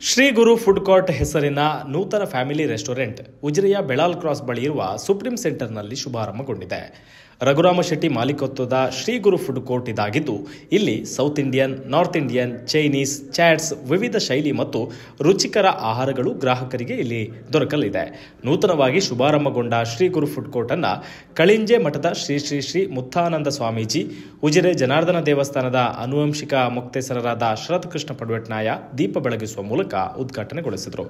Shri Guru food court ಹೆಸರಿನ ನೂತನ family restaurant ಉಜಿರೆಯ Belal cross ಬಳಿ ಇರುವ ಸುಪ್ರೀಂ ಸೆಂಟರ್ನಲ್ಲಿ ಶುಭಾರಂಭಗೊಂಡಿದೆ. ರಘುರಾಮ ಶೆಟ್ಟಿ ಮಾಲೀಕತ್ವದ ಶ್ರೀ ಗುರು ಫುಡ್ ಕೋರ್ಟ್ ಇದಾಗಿದ್ದು, ಇಲ್ಲಿ south Indian, north Indian, Chinese, chats, ವಿವಿಧ ಶೈಲಿ ಮತ್ತು ರುಚಿಕರ ಆಹಾರಗಳು ಗ್ರಾಹಕರಿಗೆ ಇಲ್ಲಿ ದೊರಕಲಿದೆ. ನೂತನವಾಗಿ ಶುಭಾರಂಭಗೊಂಡ ಶ್ರೀ ಗುರು ಫುಡ್ ಕೋರ್ಟ್ ಅನ್ನು ಕಳಿಂಜೆ ಮಠದ ಶ್ರೀ ಶ್ರೀ ಶ್ರೀ ಮುತ್ತಾನಂದ ಸ್ವಾಮೀಜಿ, ಉಜಿರೆ ಜನಾರ್ದನ ದೇವಸ್ಥಾನದ ಆನುವಂಶಿಕ ಮುಕ್ತೇಸರರಾದ ಶರತ್ ಕೃಷ್ಣ ಪಡ್ವೆಟ್ನಾಯ ದೀಪ ಬೆಳಗಿಸುವ ಮೂಲಕ ಉದ್ಘಾಟನೆಗೊಳಿಸಿದರು.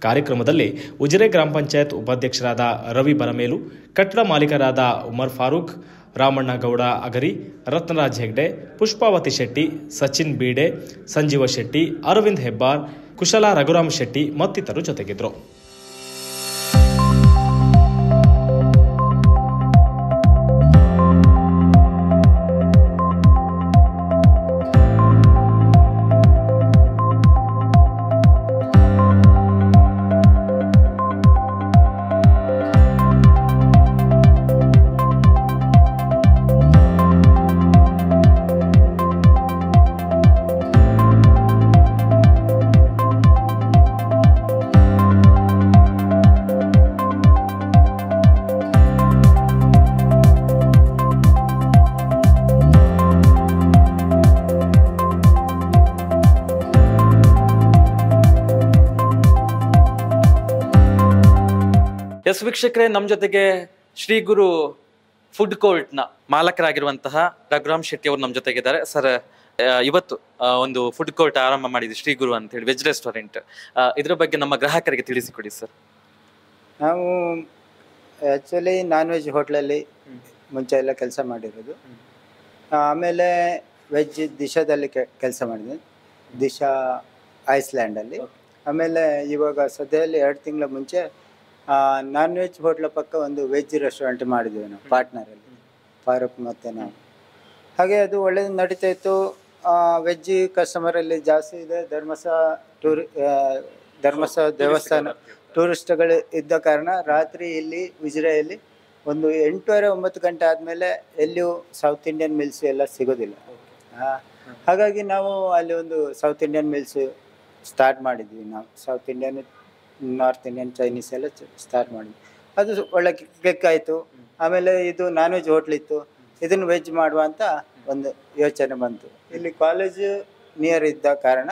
ಕಾರ್ಯಕ್ರಮದಲ್ಲಿ ಉಜಿರೆ ಗ್ರಾಮ ಪಂಚಾಯತ್ ಉಪಾಧ್ಯಕ್ಷರಾದ ರವಿ ಬರಮೇಲು, ಕಟ್ಟಡ ಮಾಲೀಕರಾದ ಉಮರ್ ಫಾರೂಕ್, ರಾಮಣ್ಣ ಗೌಡ ಅಗರಿ, ರತ್ನರಾಜ್ ಹೆಗ್ಡೆ, ಪುಷ್ಪಾವತಿ ಶೆಟ್ಟಿ, ಸಚಿನ್ ಬೀಡೆ, ಸಂಜೀವ ಶೆಟ್ಟಿ, ಅರವಿಂದ್ ಹೆಬ್ಬಾರ್, ಕುಶಲ ರಘುರಾಮ್ ಶೆಟ್ಟಿ ಮತ್ತಿತರರು ಜೊತೆಗಿದ್ದರು. ಎಸ್ ವೀಕ್ಷಕರೇ, ನಮ್ಮ ಜೊತೆಗೆ ಶ್ರೀ ಗುರು ಫುಡ್ ಕೋರ್ಟ್ನ ಮಾಲಕರಾಗಿರುವಂತಹ ರಘುರಾಮ್ ಶೆಟ್ಟಿ ಅವರು ನಮ್ಮ ಜೊತೆಗಿದ್ದಾರೆ. ಸರ್, ಇವತ್ತು ಒಂದು ಫುಡ್ ಕೋರ್ಟ್ ಆರಂಭ ಮಾಡಿದ್ವಿ ಶ್ರೀ ಗುರು ಅಂತ ಹೇಳಿ, ವೆಜ್ ರೆಸ್ಟೋರೆಂಟ್. ಇದರ ಬಗ್ಗೆ ನಮ್ಮ ಗ್ರಾಹಕರಿಗೆ ತಿಳಿಸಿಕೊಡಿ ಸರ್. ನಾವು ಆ್ಯಕ್ಚುಲಿ ನಾನ್ ವೆಜ್ ಹೋಟ್ಲಲ್ಲಿ ಮುಂಚೆ ಎಲ್ಲ ಕೆಲಸ ಮಾಡಿರೋದು. ಆಮೇಲೆ ವೆಜ್ ದಿಶಾದಲ್ಲಿ ಕೆಲಸ ಮಾಡಿದ್ವಿ, ದಿಶಾ ಐಸ್ಲ್ಯಾಂಡಲ್ಲಿ. ಆಮೇಲೆ ಇವಾಗ ಸದ್ಯದಲ್ಲಿ 2 ತಿಂಗಳ ಮುಂಚೆ ನಾನ್ ವೆಜ್ ಹೋಟ್ಲ ಪಕ್ಕ ಒಂದು ವೆಜ್ ರೆಸ್ಟೋರೆಂಟ್ ಮಾಡಿದ್ದೀವಿ ನಾವು ಪಾರ್ಟ್ನರಲ್ಲಿ, ಫಾರೂಕ್ ಮತ್ತು ನಾವು. ಹಾಗೆ ಅದು ಒಳ್ಳೆಯದು ನಡೀತಾ ಇತ್ತು. ವೆಜ್ ಕಸ್ಟಮರಲ್ಲಿ ಜಾಸ್ತಿ ಇದೆ. ಧರ್ಮಸ್ಥಳ ದೇವಸ್ಥಾನ ಟೂರಿಸ್ಟ್ಗಳು ಇದ್ದ ಕಾರಣ ರಾತ್ರಿ ಇಲ್ಲಿ ಉಜಿರೆಯಲ್ಲಿ ಒಂದು 8:30-9 ಗಂಟೆ ಆದಮೇಲೆ ಎಲ್ಲಿಯೂ ಸೌತ್ ಇಂಡಿಯನ್ ಮೀಲ್ಸ್ ಎಲ್ಲ ಸಿಗೋದಿಲ್ಲ. ಹಾಗಾಗಿ ನಾವು ಅಲ್ಲಿ ಒಂದು ಸೌತ್ ಇಂಡಿಯನ್ ಮೀಲ್ಸ್ ಸ್ಟಾರ್ಟ್ ಮಾಡಿದ್ವಿ. ನಾವು south Indian, north Indian, Chinese ಎಲ್ಲ ಸ್ಟಾರ್ಟ್ ಮಾಡಿದ್ವಿ. ಅದು ಒಳ್ಳೆ ಕ್ಲಿಕ್ ಆಯಿತು. ಆಮೇಲೆ ಇದು ನಾನ್ ವೆಜ್ ಹೋಟ್ಲಿತ್ತು, ಇದನ್ನು ವೆಜ್ ಮಾಡುವ ಅಂತ ಒಂದು ಯೋಚನೆ ಬಂತು. ಇಲ್ಲಿ ಕಾಲೇಜು ನಿಯರ್ ಇದ್ದ ಕಾರಣ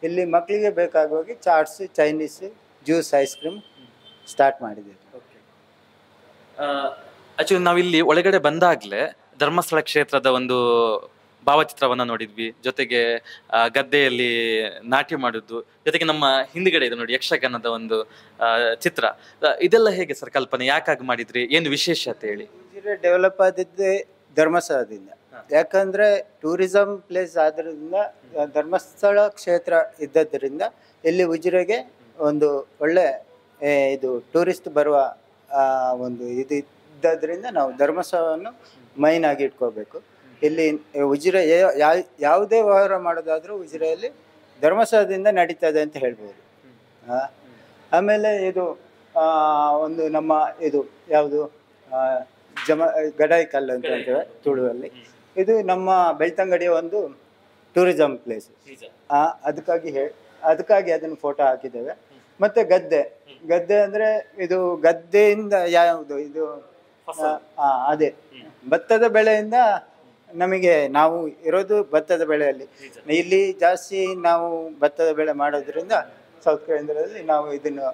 ಇಲ್ಲಿ ಮಕ್ಕಳಿಗೆ ಬೇಕಾಗುವಾಗಿ chaats, Chinese, juice, ice cream start ಮಾಡಿದ್ದೀವಿ. ಆಕ್ಚುಲಿ ನಾವಿಲ್ಲಿ ಒಳಗಡೆ ಬಂದಾಗಲೇ ಧರ್ಮಸ್ಥಳ ಕ್ಷೇತ್ರದ ಒಂದು ಭಾವಚಿತ್ರವನ್ನ ನೋಡಿದ್ವಿ. ಜೊತೆಗೆ ಗದ್ದೆಯಲ್ಲಿ ನಾಟ್ಯ ಮಾಡುದು, ಜೊತೆಗೆ ನಮ್ಮ ಹಿಂದ್ಗಡೆ ಇದೆ ನೋಡಿ ಯಕ್ಷಗಾನದ ಒಂದು ಚಿತ್ರ. ಇದೆಲ್ಲ ಹೇಗೆ ಸರ್ ಕಲ್ಪನೆ, ಯಾಕಾಗಿ ಮಾಡಿದ್ರಿ, ಏನು ವಿಶೇಷತೆ ಹೇಳಿ? ಉಜಿರೆ ಡೆವಲಪ್ ಆದಿದ್ದೆ ಧರ್ಮಸ್ಥಳದಿಂದ. ಯಾಕಂದ್ರೆ ಟೂರಿಸಂ ಪ್ಲೇಸ್ ಆದ್ರಿಂದ, ಧರ್ಮಸ್ಥಳ ಕ್ಷೇತ್ರ ಇದ್ದದ್ರಿಂದ ಇಲ್ಲಿ ಉಜಿರೆಗೆ ಒಂದು ಒಳ್ಳೆ ಇದು ಟೂರಿಸ್ಟ್ ಬರುವ ಒಂದು ಇದು ಇದ್ದದ್ರಿಂದ ನಾವು ಧರ್ಮಸ್ಥಳವನ್ನು ಮೈನ್ ಆಗಿ ಇಟ್ಕೋಬೇಕು. ಇಲ್ಲಿ ಉಜಿರೆ ಯಾವುದೇ ವ್ಯವಹಾರ ಮಾಡೋದಾದ್ರೂ ಉಜಿರೆಯಲ್ಲಿ ಧರ್ಮಸ್ಥಳದಿಂದ ನಡೀತದೆ ಅಂತ ಹೇಳ್ಬೋದು. ಆಮೇಲೆ ಇದು ಒಂದು ನಮ್ಮ ಇದು ಯಾವುದು ಗಡಾಯಿ ಕಲ್ಲು ಅಂತ ಹೇಳ್ತೇವೆ ತುಳುವಲ್ಲಿ. ಇದು ನಮ್ಮ ಬೆಳ್ತಂಗಡಿಯ ಒಂದು ಟೂರಿಸಂ ಪ್ಲೇಸ್. ಅದಕ್ಕಾಗಿ ಅದನ್ನು ಫೋಟೋ ಹಾಕಿದ್ದೇವೆ. ಮತ್ತೆ ಗದ್ದೆ ಅಂದ್ರೆ ಇದು ಗದ್ದೆಯಿಂದ ಯಾವುದು ಇದು ಅದೇ ಭತ್ತದ ಬೆಳೆಯಿಂದ ನಮಗೆ, ನಾವು ಇರೋದು ಭತ್ತದ ಬೆಳೆಯಲ್ಲಿ. ಇಲ್ಲಿ ಜಾಸ್ತಿ ನಾವು ಭತ್ತದ ಬೆಳೆ ಮಾಡೋದ್ರಿಂದ ಸೌತ್ ಕೇಂದ್ರದಲ್ಲಿ ನಾವು ಇದನ್ನು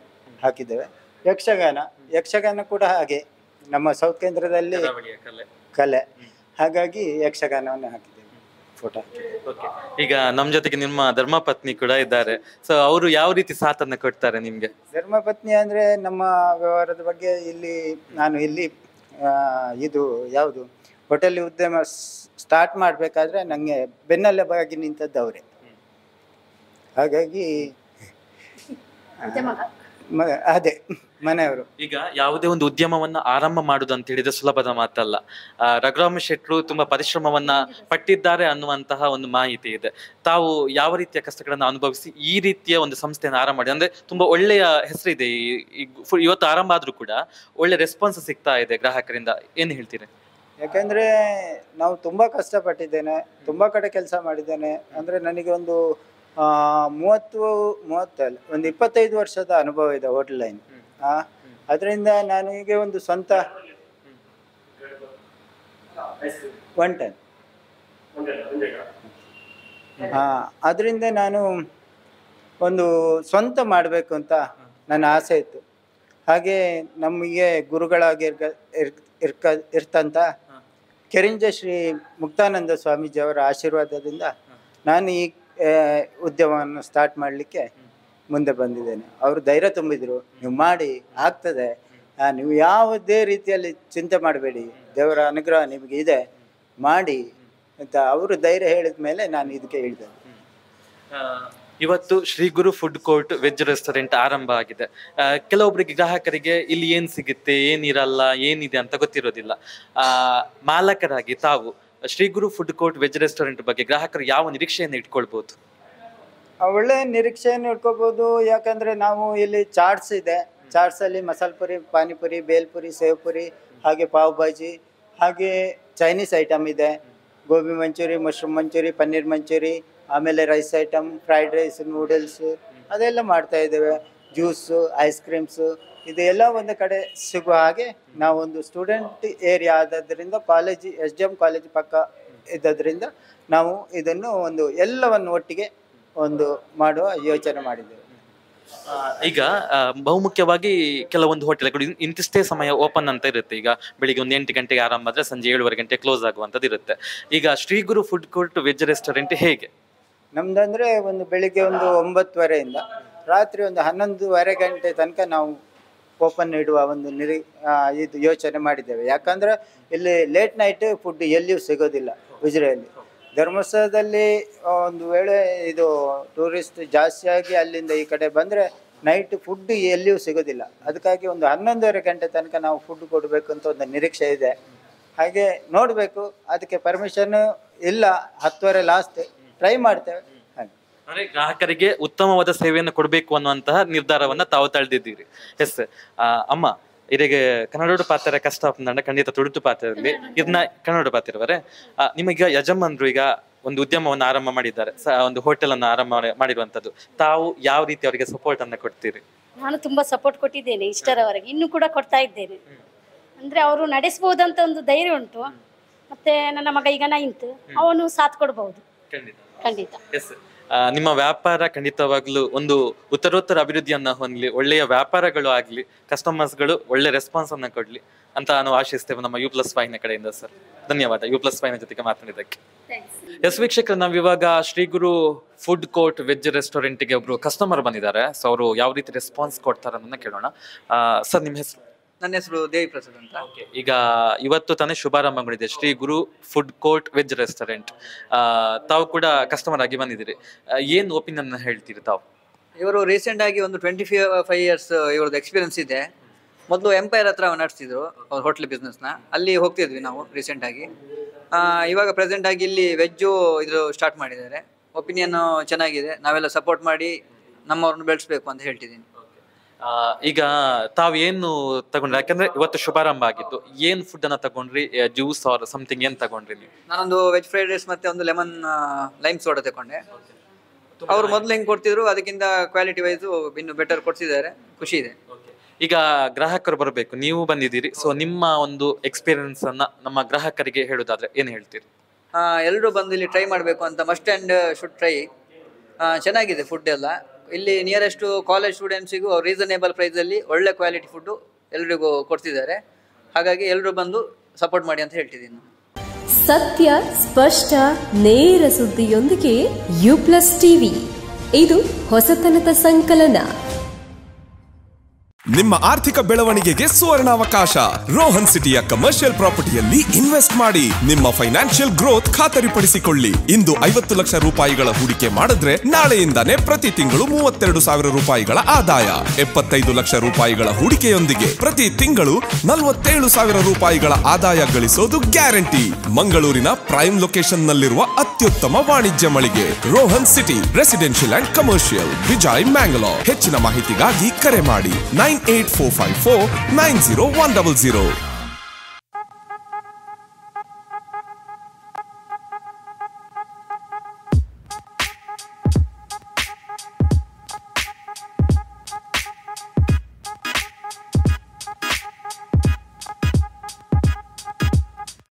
ಹಾಕಿದ್ದೇವೆ. ಯಕ್ಷಗಾನ ಕೂಡ ಹಾಗೆ ನಮ್ಮ ಸೌತ್ ಕೇಂದ್ರದಲ್ಲಿ ಕಲೆ, ಹಾಗಾಗಿ ಯಕ್ಷಗಾನವನ್ನು ಹಾಕಿದ್ದೇವೆ, ಫೋಟೋ. ಈಗ ನಮ್ಮ ಜೊತೆಗೆ ನಿಮ್ಮ ಧರ್ಮಪತ್ನಿ ಕೂಡ ಇದ್ದಾರೆ. ಸೊ ಅವರು ಯಾವ ರೀತಿ ಸಾಥನ್ನ ಕೊಡ್ತಾರೆ ನಿಮ್ಗೆ? ಧರ್ಮಪತ್ನಿ ಅಂದ್ರೆ ನಮ್ಮ ವ್ಯವಹಾರದ ಬಗ್ಗೆ ನಾನು ಇಲ್ಲಿ ಇದು ಯಾವುದು ಹೋಟೆಲ್ ಉದ್ಯಮ ಸ್ಟಾರ್ಟ್ ಮಾಡಬೇಕಾದ್ರೆ ನನಗೆ ಬೆನ್ನೆಲುಬಾಗಿ ನಿಂತದ್ದು ಅವರೇ. ಹಾಗಾಗಿ ಅದೇ ಮನೆಯವರು. ಈಗ ಯಾವುದೇ ಒಂದು ಉದ್ಯಮವನ್ನ ಆರಂಭ ಮಾಡುದು ಅಂತ ಹೇಳಿದ್ರೆ ಸುಲಭದ ಮಾತಲ್ಲ. ರಘುರಾಮ ಶೆಟ್ರು ತುಂಬಾ ಪರಿಶ್ರಮವನ್ನ ಪಟ್ಟಿದ್ದಾರೆ ಅನ್ನುವಂತಹ ಒಂದು ಮಾಹಿತಿ ಇದೆ. ತಾವು ಯಾವ ರೀತಿಯ ಕಷ್ಟಗಳನ್ನ ಅನುಭವಿಸಿ ಈ ರೀತಿಯ ಒಂದು ಸಂಸ್ಥೆಯನ್ನು ಆರಂಭ ಮಾಡಿ, ಅಂದ್ರೆ ತುಂಬಾ ಒಳ್ಳೆಯ ಹೆಸರಿದೆ. ಇವತ್ತು ಆರಂಭ ಆದ್ರೂ ಕೂಡ ಒಳ್ಳೆ ರೆಸ್ಪಾನ್ಸ್ ಸಿಗ್ತಾ ಇದೆ ಗ್ರಾಹಕರಿಂದ, ಏನ್ ಹೇಳ್ತೀರಿ? ಯಾಕಂದರೆ ನಾವು ತುಂಬ ಕಷ್ಟಪಟ್ಟಿದ್ದೇನೆ, ತುಂಬ ಕಡೆ ಕೆಲಸ ಮಾಡಿದ್ದೇನೆ. ಅಂದರೆ ನನಗೆ ಒಂದು ಮೂವತ್ತಲ್ಲ ಒಂದು 25 ವರ್ಷದ ಅನುಭವ ಇದೆ ಹೋಟೆಲ್ ಲೈನ್. ಅದರಿಂದ ನಾನು ಈಗ ಒಂದು ಸ್ವಂತ 1 ಟನ್ ಅದರಿಂದ ನಾನು ಒಂದು ಸ್ವಂತ ಮಾಡಬೇಕು ಅಂತ ನನ್ನ ಆಸೆ ಇತ್ತು. ಹಾಗೆ ನಮಗೆ ಗುರುಗಳಾಗಿ ಇರ್ತಂತ ಕೆರಿಂಜ ಶ್ರೀ ಮುಕ್ತಾನಂದ ಸ್ವಾಮೀಜಿಯವರ ಆಶೀರ್ವಾದದಿಂದ ನಾನು ಈ ಉದ್ಯಮವನ್ನು ಸ್ಟಾರ್ಟ್ ಮಾಡಲಿಕ್ಕೆ ಮುಂದೆ ಬಂದಿದ್ದೇನೆ. ಅವರು ಧೈರ್ಯ ತುಂಬಿದರು, ನೀವು ಮಾಡಿ ಆಗ್ತದೆ, ನೀವು ಯಾವುದೇ ರೀತಿಯಲ್ಲಿ ಚಿಂತೆ ಮಾಡಬೇಡಿ, ದೇವರ ಅನುಗ್ರಹ ನಿಮಗೆ ಇದೆ, ಮಾಡಿ ಅಂತ ಅವರು ಧೈರ್ಯ ಹೇಳಿದ ಮೇಲೆ ನಾನು ಇದಕ್ಕೆ ಹೇಳಿದೆ. ಇವತ್ತು Shri Guru food court veg restaurant ಆರಂಭ ಆಗಿದೆ. ಕೆಲವೊಬ್ಬರಿಗೆ ಗ್ರಾಹಕರಿಗೆ ಇಲ್ಲಿ ಏನ್ ಸಿಗುತ್ತೆ, ಏನಿರಲ್ಲ, ಏನಿದೆ ಅಂತ ಗೊತ್ತಿರೋದಿಲ್ಲ. ಮಾಲಕರಾಗಿ ತಾವು Shri Guru food court veg restaurant ಬಗ್ಗೆ ಗ್ರಾಹಕರು ಯಾವ ನಿರೀಕ್ಷೆಯನ್ನು ಇಟ್ಕೊಳ್ಬಹುದು? ಒಳ್ಳೆ ನಿರೀಕ್ಷೆಯನ್ನು ಇಟ್ಕೋಬಹುದು. ಯಾಕಂದ್ರೆ ನಾವು ಇಲ್ಲಿ ಚಾಟ್ಸ್ ಇದೆ, ಚಾಟ್ಸ್ ಅಲ್ಲಿ ಮಸಾಲ ಪುರಿ, ಪಾನಿಪುರಿ, ಬೇಲ್ಪುರಿ, ಸೇವ್ ಪುರಿ, ಹಾಗೆ ಪಾವ್ ಭಾಜಿ, ಹಾಗೆ ಚೈನೀಸ್ ಐಟಮ್ ಇದೆ, ಗೋಬಿ ಮಂಚೂರಿ, ಮಶ್ರೂಮ್ ಮಂಚೂರಿ, ಪನ್ನೀರ್ ಮಂಚೂರಿ, ಆಮೇಲೆ rice item, fried rice, noodles ಅದೆಲ್ಲ ಮಾಡ್ತಾ ಇದ್ದೇವೆ. ಜ್ಯೂಸು, ಐಸ್ ಕ್ರೀಮ್ಸು ಇದೆಲ್ಲ ಒಂದು ಕಡೆ ಸಿಗುವ ಹಾಗೆ ನಾವೊಂದು ಸ್ಟೂಡೆಂಟ್ ಏರಿಯಾ ಆದದ್ರಿಂದ ಕಾಲೇಜ್ SDM ಕಾಲೇಜ್ ಪಕ್ಕ ಇದ್ದದ್ರಿಂದ ನಾವು ಇದನ್ನು ಒಂದು ಎಲ್ಲವನ್ನು ಒಟ್ಟಿಗೆ ಒಂದು ಮಾಡುವ ಯೋಚನೆ ಮಾಡಿದ್ದೇವೆ. ಈಗ ಬಹುಮುಖ್ಯವಾಗಿ ಕೆಲವೊಂದು ಹೋಟೆಲ್ಗಳು ಇಂತಿಷ್ಟೇ ಸಮಯ ಓಪನ್ ಅಂತ ಇರುತ್ತೆ. ಈಗ ಬೆಳಿಗ್ಗೆ ಒಂದು 8 ಗಂಟೆಗೆ ಆರಂಭ ಆದ್ರೆ ಸಂಜೆ 7:30 ಗಂಟೆ ಕ್ಲೋಸ್ ಆಗುವಂಥದ್ದು ಇರುತ್ತೆ. ಈಗ Shri Guru food court veg restaurant ಹೇಗೆ? ನಮ್ದಂದ್ರೆ ಒಂದು ಬೆಳಿಗ್ಗೆ ಒಂದು 9:30 ರಾತ್ರಿ ಒಂದು 11:30 ಗಂಟೆ ತನಕ ನಾವು ಓಪನ್ ಇಡುವ ಒಂದು ಇದು ಯೋಚನೆ ಮಾಡಿದ್ದೇವೆ. ಯಾಕಂದ್ರೆ ಇಲ್ಲಿ ಲೇಟ್ ನೈಟ್ ಫುಡ್ ಎಲ್ಲಿಯೂ ಸಿಗೋದಿಲ್ಲ. ಉಜಿರೆಯಲ್ಲಿ ಧರ್ಮಸ್ಥಳದಲ್ಲಿ ಒಂದು ವೇಳೆ ಇದು ಟೂರಿಸ್ಟ್ ಜಾಸ್ತಿ ಆಗಿ ಅಲ್ಲಿಂದ ಈ ಕಡೆ ಬಂದರೆ ನೈಟ್ ಫುಡ್ ಎಲ್ಲಿಯೂ ಸಿಗೋದಿಲ್ಲ. ಅದಕ್ಕಾಗಿ ಒಂದು 11:30 ಗಂಟೆ ತನಕ ನಾವು ಫುಡ್ ಕೊಡಬೇಕು ಅಂತ ಒಂದು ನಿರೀಕ್ಷೆ ಇದೆ. ಹಾಗೆ ನೋಡಬೇಕು, ಅದಕ್ಕೆ ಪರ್ಮಿಷನ್ ಇಲ್ಲ, 10:30 ಲಾಸ್ಟ್ ಟ್ರೈ ಮಾಡ್ತೇವೆ. ಹಾಗೆ ಅಂದ್ರೆ ಗ್ರಾಹಕರಿಗೆ ಉತ್ತಮವಾದ ಸೇವೆಯನ್ನು ಕೊಡಬೇಕು ಅನ್ನುವಂತಹ ನಿರ್ಧಾರವನ್ನ ತಾವು ತಳೆದಿದ್ದೀರಿ. ಎಸ್ ಅಮ್ಮ, ಇದೀಗ ಕನ್ನಡ ಪಾತ್ರ ಕಷ್ಟ ಖಂಡಿತ ತುಡುತು ಪಾತ್ರದಲ್ಲಿ ಇದನ್ನ ಕನ್ನಡ ಪಾತ್ರವರೇ ನಿಮಗೆ ಯಜಮಾನ್ರು ಈಗ ಒಂದು ಉದ್ಯಮವನ್ನು ಆರಂಭ ಮಾಡಿದ್ದಾರೆ, ಒಂದು ಹೋಟೆಲ್ ಅನ್ನು ಆರಂಭ ಮಾಡಿರುವಂತದ್ದು. ತಾವು ಯಾವ ರೀತಿ ಅವರಿಗೆ ಸಪೋರ್ಟ್ ಅನ್ನ ಕೊಡ್ತೀರಿ? ನಾನು ತುಂಬಾ ಸಪೋರ್ಟ್ ಕೊಟ್ಟಿದ್ದೇನೆ ಇಷ್ಟರವರೆಗೆ, ಇನ್ನೂ ಕೂಡ ಕೊಡ್ತಾ ಇದ್ದೇನೆ. ಅಂದ್ರೆ ಅವರು ನಡೆಸಬಹುದಂತ ಒಂದು ಧೈರ್ಯ ಉಂಟು. ಮತ್ತೆ ನನ್ನ ಮಗ ಈಗ 9th, ಅವನು ಸಾಥ್ ಕೊಡಬಹುದು. ಖಂಡಿತ. ಎಸ್, ನಿಮ್ಮ ವ್ಯಾಪಾರ ಖಂಡಿತವಾಗ್ಲೂ ಒಂದು ಉತ್ತರೋತ್ತರ ಅಭಿವೃದ್ಧಿಯನ್ನ ಹೊಂದಲಿ, ಒಳ್ಳೆಯ ವ್ಯಾಪಾರಗಳು ಆಗ್ಲಿ, ಕಸ್ಟಮರ್ಸ್ಗಳು ಒಳ್ಳೆ ರೆಸ್ಪಾನ್ಸ್ ಅನ್ನ ಕೊಡ್ಲಿ ಅಂತ ನಾವು ಆಶಿಸ್ತೇವೆ ನಮ್ಮ U+5 ಕಡೆಯಿಂದ. ಸರ್ ಧನ್ಯವಾದ U+5 ಜೊತೆಗೆ ಮಾತನಾಡಿದ್ದಕ್ಕೆ. ಎಸ್ ವೀಕ್ಷಕರು, ನಾವಿವಾಗ Shri Guru food court veg ರೆಸ್ಟೋರೆಂಟ್ಗೆ ಒಬ್ರು ಕಸ್ಟಮರ್ ಬಂದಿದ್ದಾರೆ. ಸೊ ಅವರು ಯಾವ ರೀತಿ ರೆಸ್ಪಾನ್ಸ್ ಕೊಡ್ತಾರೆ ಅನ್ನೋದನ್ನ ಕೇಳೋಣ. ಸರ್, ನಿಮ್ಮ ಹೆಸರು? ನನ್ನ ಹೆಸರು ದೇವಿ ಪ್ರಸಾದ್ ಅಂತ. ಈಗ ಇವತ್ತು ತಾನೇ ಶುಭಾರಂಭಗೊಂಡಿದೆ Shri Guru food court veg restaurant. ತಾವು ಕೂಡ ಕಸ್ಟಮರ್ ಆಗಿ ಬಂದಿದ್ದೀರಿ, ಏನು ಒಪಿನಿಯನ್ ಹೇಳ್ತೀರಿ ತಾವು? ಇವರು ರೀಸೆಂಟ್ ಆಗಿ ಒಂದು 25 ಇಯರ್ಸ್ ಇವ್ರದ್ದು ಎಕ್ಸ್ಪೀರಿಯನ್ಸ್ ಇದೆ. ಮೊದಲು ಎಂಪೈರ್ ಹತ್ರ ನಡೆಸ್ತಿದ್ರು ಅವ್ರ ಹೋಟ್ಲ್ ಬಿಸ್ನೆಸ್ನ, ಅಲ್ಲಿ ಹೋಗ್ತಿದ್ವಿ ನಾವು ರೀಸೆಂಟ್ ಆಗಿ. ಇವಾಗ ಪ್ರೆಸೆಂಟ್ ಆಗಿ ಇಲ್ಲಿ ವೆಜ್ಜು ಇದು ಸ್ಟಾರ್ಟ್ ಮಾಡಿದ್ದಾರೆ. ಒಪಿನಿಯನ್ ಚೆನ್ನಾಗಿದೆ, ನಾವೆಲ್ಲ ಸಪೋರ್ಟ್ ಮಾಡಿ ನಮ್ಮವ್ರನ್ನ ಬೆಳೆಸ್ಬೇಕು ಅಂತ ಹೇಳ್ತಿದ್ದೀನಿ. ಈಗ ತಾವ್ ಏನು ತಗೊಂಡ್ರಿ? ಯಾಕಂದ್ರೆ ಇವತ್ತು ಶುಭಾರಂಭ ಆಗಿತ್ತು, ಏನ್ ಫುಡ್ ಅನ್ನ ತಗೊಂಡ್ರಿ? ಜ್ಯೂಸ್ ಆರ್ ಸಮಥಿಂಗ್ ಏನ್ ತಗೊಂಡ್ರಿ ನೀವು? ನಾನೊಂದು ವೆಜ್ ಫ್ರೈಡ್ ರೈಸ್ ಮತ್ತೆ ಒಂದು ಲೆಮನ್ ಲೈಮ್ ಸೋಡಾ ತಗೊಂಡೆ. ಅವ್ರು ಮೊದಲು ಹೆಂಗ್ ಕೊಡ್ತಿದ್ರು ಅದಕ್ಕಿಂತ ಕ್ವಾಲಿಟಿ ವೈಸ್ ಇನ್ನು ಬೆಟರ್ ಕೊಡ್ತಿದ್ದಾರೆ, ಖುಷಿ ಇದೆ. ಈಗ ಗ್ರಾಹಕರು ಬರಬೇಕು, ನೀವು ಬಂದಿದ್ದೀರಿ, ಸೊ ನಿಮ್ಮ ಒಂದು ಎಕ್ಸ್ಪೀರಿಯನ್ಸ್ ಅನ್ನ ನಮ್ಮ ಗ್ರಾಹಕರಿಗೆ ಹೇಳೋದಾದ್ರೆ ಏನ್ ಹೇಳ್ತೀರಿ? ಎಲ್ಲರೂ ಬಂದು ಇಲ್ಲಿ ಟ್ರೈ ಮಾಡಬೇಕು ಅಂತ, ಮಸ್ಟ್ ಆ್ಯಂಡ್ ಶುಡ್ ಟ್ರೈ. ಚೆನ್ನಾಗಿದೆ ಫುಡ್ ಎಲ್ಲ. ಇಲ್ಲಿ ನಿಯರೆಸ್ಟ್ ಕಾಲೇಜ್ ಸ್ಟೂಡೆಂಟ್ಸಿಗೂ ರೀಸನೇಬಲ್ ಪ್ರೈಸಲ್ಲಿ ಒಳ್ಳೆ ಕ್ವಾಲಿಟಿ ಫುಡ್ಡು ಎಲ್ರಿಗೂ ಕೊಡ್ತಿದ್ದಾರೆ. ಹಾಗಾಗಿ ಎಲ್ಲರೂ ಬಂದು ಸಪೋರ್ಟ್ ಮಾಡಿ ಅಂತ ಹೇಳ್ತಿದ್ದೀನಿ. ಸತ್ಯ, ಸ್ಪಷ್ಟ, ನೇರ ಸುದ್ದಿಯೊಂದಿಗೆ U+TV, ಇದು ಹೊಸತನದ ಸಂಕಲನ. ನಿಮ್ಮ ಆರ್ಥಿಕ ಬೆಳವಣಿಗೆಗೆ ಸುವರ್ಣಾವಕಾಶ. ರೋಹನ್ ಸಿಟಿಯ ಕಮರ್ಷಿಯಲ್ ಪ್ರಾಪರ್ಟಿಯಲ್ಲಿ ಇನ್ವೆಸ್ಟ್ ಮಾಡಿ ನಿಮ್ಮ ಫೈನಾನ್ಷಿಯಲ್ ಗ್ರೋತ್ ಖಾತರಿಪಡಿಸಿಕೊಳ್ಳಿ. ಇಂದು 50 ಲಕ್ಷ ರೂಪಾಯಿಗಳ ಹೂಡಿಕೆ ಮಾಡಿದ್ರೆ ನಾಳೆಯಿಂದಾನೇ ಪ್ರತಿ ತಿಂಗಳು 32,000 ರೂಪಾಯಿಗಳ ಆದಾಯ. 75 ಲಕ್ಷ ರೂಪಾಯಿಗಳ ಹೂಡಿಕೆಯೊಂದಿಗೆ ಪ್ರತಿ ತಿಂಗಳು 47,000 ರೂಪಾಯಿಗಳ ಆದಾಯ ಗಳಿಸೋದು ಗ್ಯಾರಂಟಿ. ಮಂಗಳೂರಿನ ಪ್ರೈಮ್ ಲೊಕೇಶನ್ ನಲ್ಲಿರುವ ಅತ್ಯುತ್ತಮ ವಾಣಿಜ್ಯ ಮಳಿಗೆ Rohan city residential and commercial, Vijay, Mangalore. ಹೆಚ್ಚಿನ ಮಾಹಿತಿಗಾಗಿ ಕರೆ ಮಾಡಿ 9845490100.